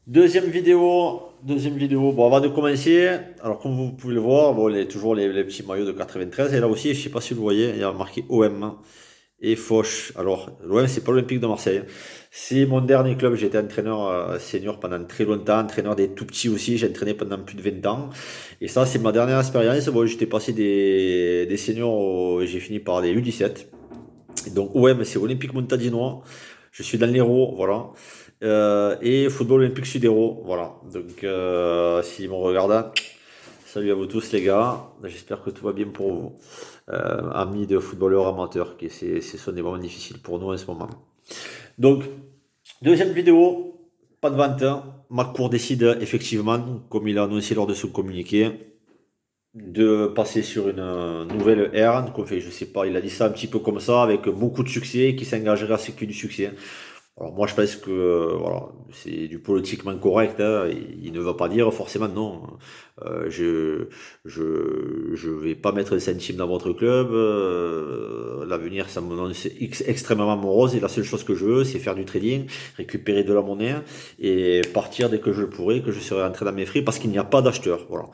Deuxième vidéo. Bon, avant de commencer, alors comme vous pouvez le voir, bon, toujours les petits maillots de 93. Et là aussi, je sais pas si vous le voyez, il y a marqué OM et Foch. Alors, l'OM, c'est pas l'Olympique de Marseille. C'est mon dernier club. J'ai été entraîneur senior pendant très longtemps, entraîneur des tout petits aussi. J'ai entraîné pendant plus de 20 ans. Et ça, c'est ma dernière expérience. Bon, j'étais passé des seniors, j'ai fini par des U17. Donc OM, c'est Olympique Montadinois. Je suis dans l'Hérault, voilà. Et Football Olympique Sud-Hérault, voilà. Donc s'ils me regardent, salut à vous tous les gars. J'espère que tout va bien pour vous. Amis de footballeurs amateurs, ce sont des moments difficiles pour nous en ce moment. Donc, deuxième vidéo, pas de vente, hein. McCourt décide effectivement, comme il a annoncé lors de son communiqué, de passer sur une nouvelle ère. Donc, enfin, je sais pas, il a dit ça un petit peu comme ça, avec beaucoup de succès, qui s'engagerait à ce qu'il y ait du succès. Alors moi je pense que voilà, c'est du politiquement correct, hein. Il ne va pas dire forcément non. Je vais pas mettre un centime dans votre club. L'avenir ça m'annonce extrêmement morose et la seule chose que je veux c'est faire du trading, récupérer de la monnaie et partir dès que je le pourrai, que je serai rentré dans mes frais parce qu'il n'y a pas d'acheteur. Voilà.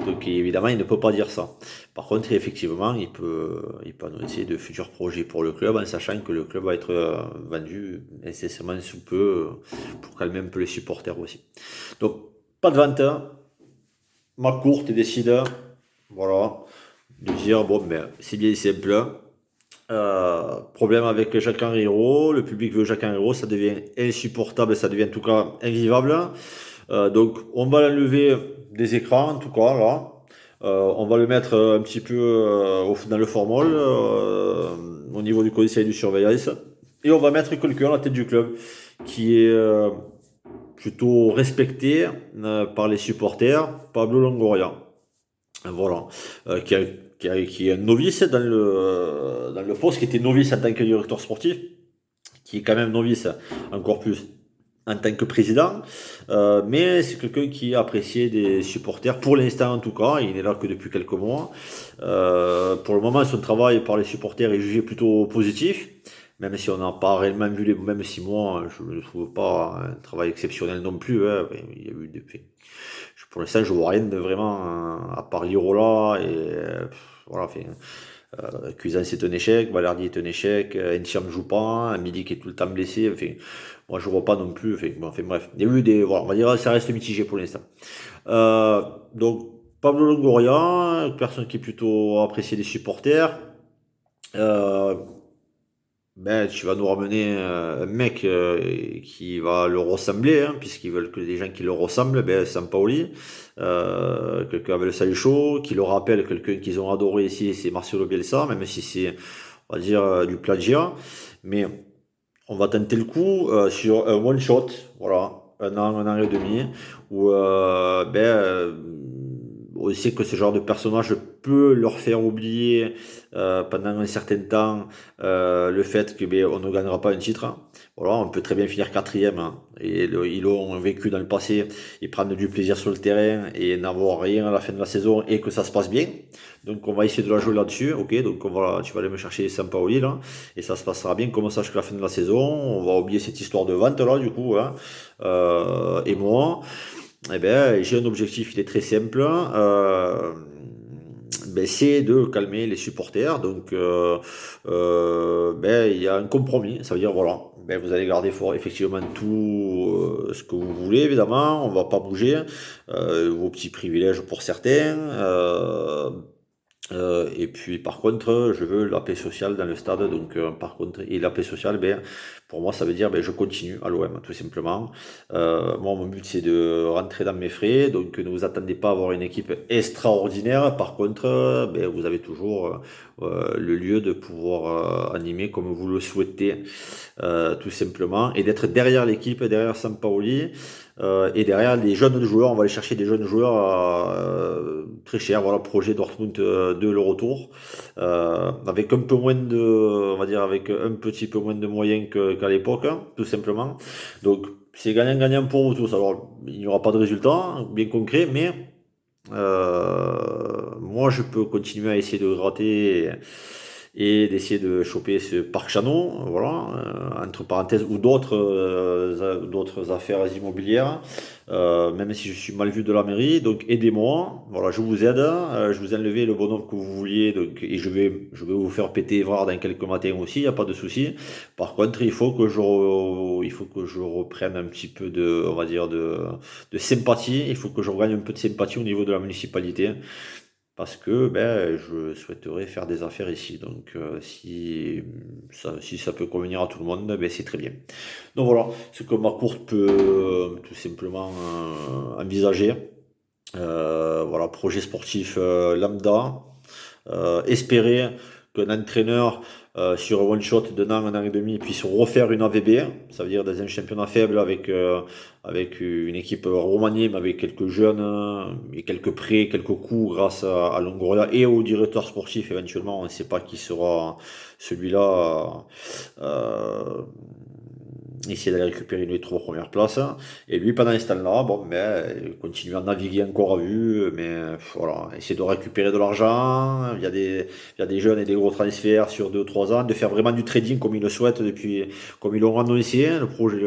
Donc évidemment il ne peut pas dire ça. Par contre, effectivement, il peut annoncer de futurs projets pour le club en sachant que le club va être vendu incessamment sous peu pour calmer un peu les supporters aussi. Donc, pas de vente. Ma courte décide, voilà, de dire bon, ben, c'est bien simple. Problème avec Jacques Henriot, le public veut Jacques Henriot, ça devient insupportable, ça devient en tout cas invivable. Donc on va l'enlever des écrans en tout cas là. On va le mettre un petit peu dans le formol au niveau du conseil de surveillance. Et on va mettre quelqu'un à la tête du club qui est plutôt respecté par les supporters, Pablo Longoria. Voilà. Qui est un novice dans le poste, qui était novice en tant que directeur sportif, qui est quand même novice encore plus en tant que président, mais c'est quelqu'un qui est apprécié des supporters, pour l'instant en tout cas, il n'est là que depuis quelques mois. Pour le moment, son travail par les supporters est jugé plutôt positif, même si on n'a pas réellement vu même si moi, je ne trouve pas un travail exceptionnel non plus, hein. Il y a eu des faits. Pour l'instant, je vois rien de vraiment, à part Lirola, et voilà, enfin, Cuisance est un échec, Balerdi est un échec, Entiam joue pas, Milik est tout le temps blessé, enfin, moi je vois pas non plus, enfin, bon, enfin, bref, il y a eu des, voilà, on va dire ça reste mitigé pour l'instant. Euh, donc Pablo Longoria, personne qui est plutôt apprécié des supporters. Euh, Ben, tu vas nous ramener un mec qui va le ressembler, hein, puisqu'ils veulent que des gens qui le ressemblent, ben, Sampaoli, quelqu'un avec le sale chaud, qui le rappelle quelqu'un qu'ils ont adoré ici, c'est Marcelo Bielsa, même si c'est, on va dire, du plagiat. Mais on va tenter le coup sur un one shot, voilà, un an et demi, où on sait que ce genre de personnage peut leur faire oublier pendant un certain temps le fait que ben, on ne gagnera pas un titre. Voilà, on peut très bien finir quatrième, hein, et ils l'ont vécu dans le passé et prendre du plaisir sur le terrain et n'avoir rien à la fin de la saison et que ça se passe bien. Donc on va essayer de la jouer là-dessus, ok? Donc tu vas aller me chercher Sampaoli là et ça se passera bien comme ça jusqu'à la fin de la saison. On va oublier cette histoire de vente là, du coup, hein. Et moi, eh ben, j'ai un objectif, il est très simple. Ben, c'est de calmer les supporters. Donc, ben, il y a un compromis. Ça veut dire, voilà, ben, vous allez garder fort effectivement tout ce que vous voulez, évidemment. On va pas bouger. Vos petits privilèges pour certains. Et puis par contre, je veux la paix sociale dans le stade. Donc par contre, et la paix sociale, ben, pour moi, ça veut dire ben, je continue à l'OM, tout simplement. Moi, mon but, c'est de rentrer dans mes frais. Donc ne vous attendez pas à avoir une équipe extraordinaire. Par contre, ben, vous avez toujours le lieu de pouvoir animer comme vous le souhaitez, tout simplement. Et d'être derrière l'équipe, derrière Sampaoli. Et derrière les jeunes joueurs, on va aller chercher des jeunes joueurs très chers. Voilà, projet Dortmund de le retour, avec un peu moins de, on va dire avec un petit peu moins de moyens qu'à l'époque, hein, tout simplement. Donc c'est gagnant-gagnant pour vous tous. Alors il n'y aura pas de résultat bien concret, mais moi je peux continuer à essayer de gratter et d'essayer de choper ce parc Chanon, voilà, entre parenthèses, ou d'autres affaires immobilières. même si je suis mal vu de la mairie, donc aidez-moi, voilà, je vous aide, je vous ai enlevé le bonhomme que vous vouliez, donc, et je vais vous faire péter Evrard dans quelques matins aussi, il n'y a pas de souci. Par contre, il faut que je reprenne un petit peu de, on va dire, de sympathie, il faut que je regagne un peu de sympathie au niveau de la municipalité, parce que ben, je souhaiterais faire des affaires ici. Donc si ça peut convenir à tout le monde, ben, c'est très bien. Donc voilà, ce que ma courte peut tout simplement envisager. Voilà, projet sportif lambda. Espérer qu'un entraîneur sur un one shot d'un an et demi puisse refaire une AVB, ça veut dire dans un championnat faible avec une équipe remaniée, mais avec quelques jeunes et quelques prêts, quelques coups grâce à Longoria et au directeur sportif éventuellement. On ne sait pas qui sera celui-là. Euh, Essayer d'aller récupérer les 3 premières places. Et lui, pendant ce temps-là, bon, ben, il continue à naviguer encore à vue, mais voilà, essayer de récupérer de l'argent. Il y a des jeunes et des gros transferts sur 2 ou 3 ans, de faire vraiment du trading comme ils le souhaitent depuis, comme ils l'ont annoncé, le projet,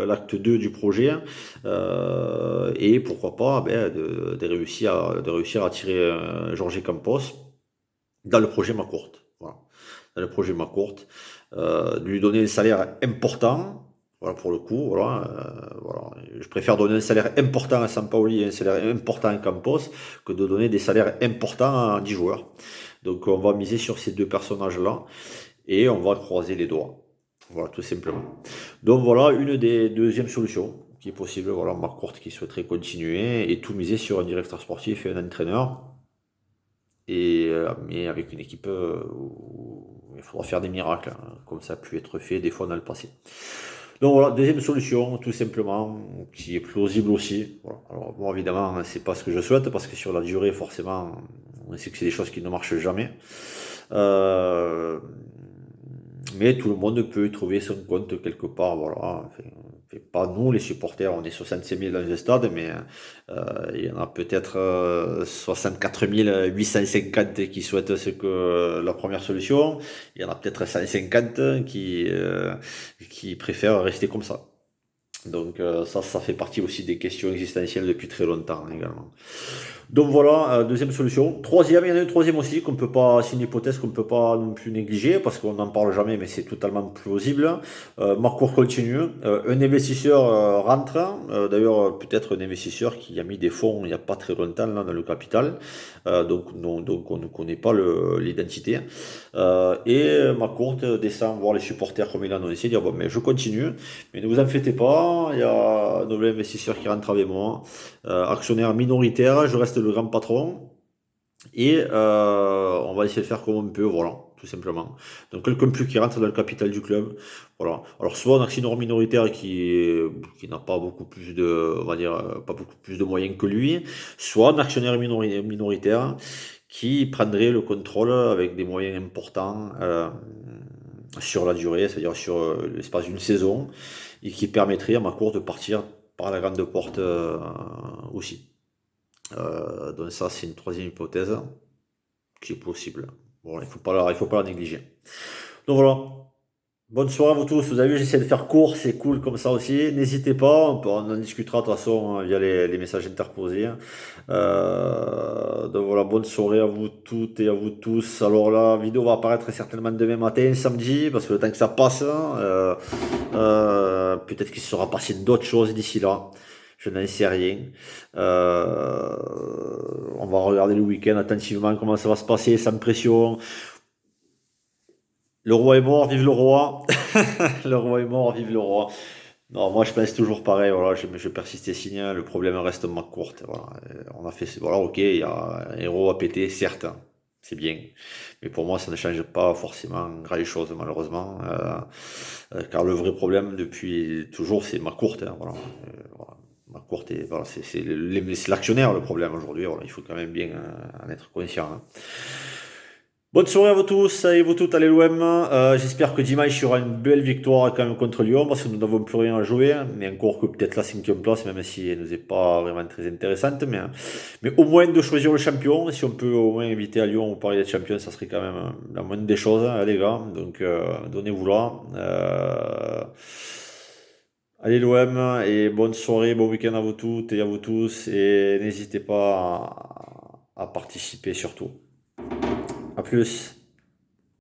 l'acte 2 du projet. Et pourquoi pas, ben, de réussir à tirer Jorge Campos dans le projet Macourte. Voilà. Dans le projet Macourte. De lui donner un salaire important. Voilà, pour le coup, voilà, voilà. Je préfère donner un salaire important à Sampaoli et un salaire important à Campos que de donner des salaires importants à 10 joueurs. Donc on va miser sur ces 2 personnages-là et on va croiser les doigts. Voilà, tout simplement. Donc voilà une des deuxièmes solutions qui est possible. Voilà, Marc Courte qui souhaiterait continuer et tout miser sur un directeur sportif et un entraîneur. Mais avec une équipe où il faudra faire des miracles, hein, comme ça a pu être fait des fois dans le passé. Donc voilà, deuxième solution, tout simplement, qui est plausible aussi. Voilà. Alors bon, évidemment, c'est pas ce que je souhaite, parce que sur la durée, forcément, on sait que c'est des choses qui ne marchent jamais. Euh, mais tout le monde peut y trouver son compte quelque part, voilà. Pas nous, les supporters, on est 65 000 dans le stade, mais il y en a peut-être 64 850 qui souhaitent la première solution. Il y en a peut-être 150 qui préfèrent rester comme ça. Donc ça fait partie aussi des questions existentielles depuis très longtemps également. Donc voilà, deuxième solution. Troisième, il y en a une troisième aussi qu'on peut pas, c'est une hypothèse qu'on ne peut pas non plus négliger parce qu'on n'en parle jamais, mais c'est totalement plausible. Marcours continue. Un investisseur rentre. D'ailleurs, peut-être un investisseur qui a mis des fonds il n'y a pas très longtemps là, dans le capital. Donc on ne connaît pas l'identité. Et Marcourt descend voir les supporters comme il a annoncé, dire bon mais je continue, mais ne vous en faites pas, il y a un nouvel investisseur qui rentre avec moi, actionnaire minoritaire, je reste le grand patron, et on va essayer de faire comme on peut, voilà, tout simplement. Donc quelqu'un plus qui rentre dans le capital du club, voilà. Alors soit un actionnaire minoritaire qui n'a pas beaucoup plus de, on va dire, pas beaucoup plus de moyens que lui, soit un actionnaire minoritaire qui prendrait le contrôle avec des moyens importants sur la durée, c'est-à-dire sur l'espace d'une saison, et qui permettrait à ma cour de partir par la grande porte aussi. Donc ça, c'est une troisième hypothèse qui est possible. Bon, il faut pas la négliger. Donc voilà. Bonne soirée à vous tous. Vous avez vu, j'essaie de faire court, c'est cool comme ça aussi. N'hésitez pas, on en discutera de toute façon via les messages interposés. Donc voilà, bonne soirée à vous toutes et à vous tous. Alors la vidéo va apparaître certainement demain matin, samedi, parce que le temps que ça passe, peut-être qu'il se sera passé d'autres choses d'ici là. Je n'en sais rien. Euh, on va regarder le week-end attentivement comment ça va se passer, sans pression. Le roi est mort, vive le roi. Le roi est mort, vive le roi. Non, moi je pense toujours pareil, voilà, je persiste et signe, le problème reste ma courte. Voilà. On a fait, voilà, ok, il y a un héros à péter, certes, c'est bien. Mais pour moi, ça ne change pas forcément grand chose, malheureusement. Car le vrai problème depuis toujours, c'est ma courte. Voilà. Voilà. Ma courte, voilà, c'est l'actionnaire le problème aujourd'hui. Voilà. Il faut quand même bien en être conscient. Hein. Bonne soirée à vous tous et vous toutes, allez l'OM. J'espère que dimanche il y aura une belle victoire quand même contre Lyon parce que nous n'avons plus rien à jouer. Mais encore que peut-être la 5e place, même si elle nous est pas vraiment très intéressante. Mais au moins de choisir le champion. Si on peut au moins éviter à Lyon ou Paris d'être champion, ça serait quand même la moindre des choses, hein, les gars. Donc donnez-vous là. Allez l'OM et bonne soirée, bon week-end à vous toutes et à vous tous et n'hésitez pas à participer surtout. À plus.